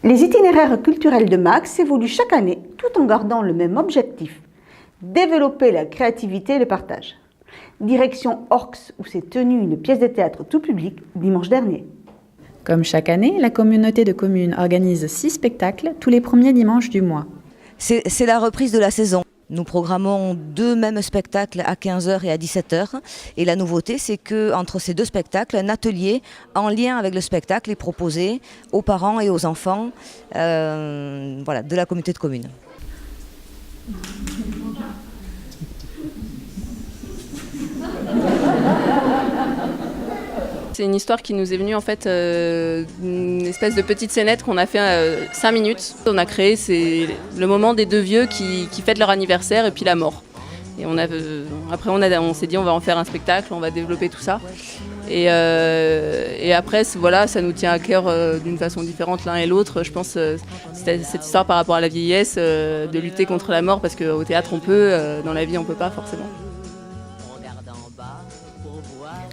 Les itinéraires culturels de Max évoluent chaque année tout en gardant le même objectif, développer la créativité et le partage. Direction Orx où s'est tenue une pièce de théâtre tout public dimanche dernier. Comme chaque année, la communauté de communes organise 6 spectacles tous les premiers dimanches du mois. C'est la reprise de la saison. Nous programmons 2 mêmes spectacles à 15h et à 17h. Et la nouveauté, c'est qu'entre ces 2 spectacles, un atelier en lien avec le spectacle est proposé aux parents et aux enfants de la communauté de communes. C'est une histoire qui nous est venue en fait d'une espèce de petite scénette qu'on a fait 5 minutes. On a créé, c'est le moment des 2 vieux qui fêtent leur anniversaire et puis la mort. Et après on s'est dit on va en faire un spectacle, on va développer tout ça. Et après voilà, ça nous tient à cœur d'une façon différente l'un et l'autre. Je pense c'était cette histoire par rapport à la vieillesse, de lutter contre la mort parce qu'au théâtre on peut, dans la vie on peut pas forcément.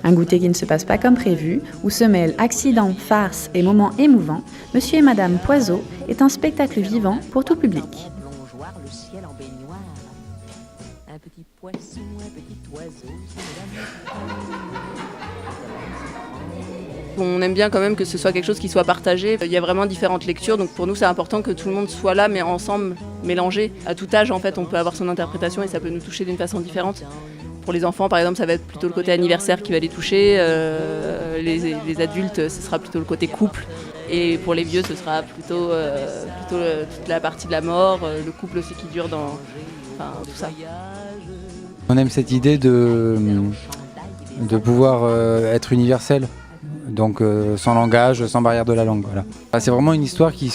Un goûter qui ne se passe pas comme prévu, où se mêlent accidents, farces et moments émouvants, Monsieur et Madame Poiseau est un spectacle vivant pour tout public. On aime bien quand même que ce soit quelque chose qui soit partagé. Il y a vraiment différentes lectures, donc pour nous c'est important que tout le monde soit là, mais ensemble, mélangé. À tout âge en fait, on peut avoir son interprétation et ça peut nous toucher d'une façon différente. Pour les enfants, par exemple, ça va être plutôt le côté anniversaire qui va les toucher. Les adultes, ce sera plutôt le côté couple. Et pour les vieux, ce sera plutôt toute la partie de la mort, le couple aussi qui dure dans tout ça. On aime cette idée de pouvoir être universel, donc sans langage, sans barrière de la langue. Voilà. C'est vraiment une histoire qui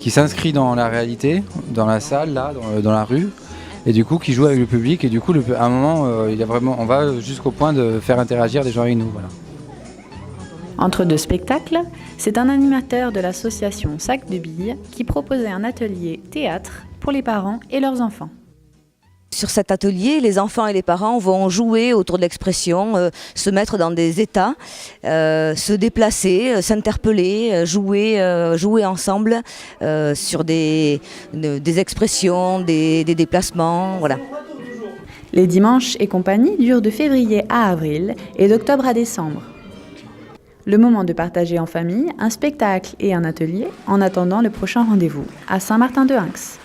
s'inscrit dans la réalité, dans la salle, là, dans la rue. Et du coup qui joue avec le public et du coup à un moment on va jusqu'au point de faire interagir des gens avec nous. Voilà. Entre 2 spectacles, c'est un animateur de l'association Sac de Billes qui proposait un atelier théâtre pour les parents et leurs enfants. Sur cet atelier, les enfants et les parents vont jouer autour de l'expression, se mettre dans des états, se déplacer, s'interpeller, jouer ensemble sur des expressions, des déplacements, voilà. Les dimanches et compagnie durent de février à avril et d'octobre à décembre. Le moment de partager en famille un spectacle et un atelier en attendant le prochain rendez-vous à Saint-Martin-de-Hinx.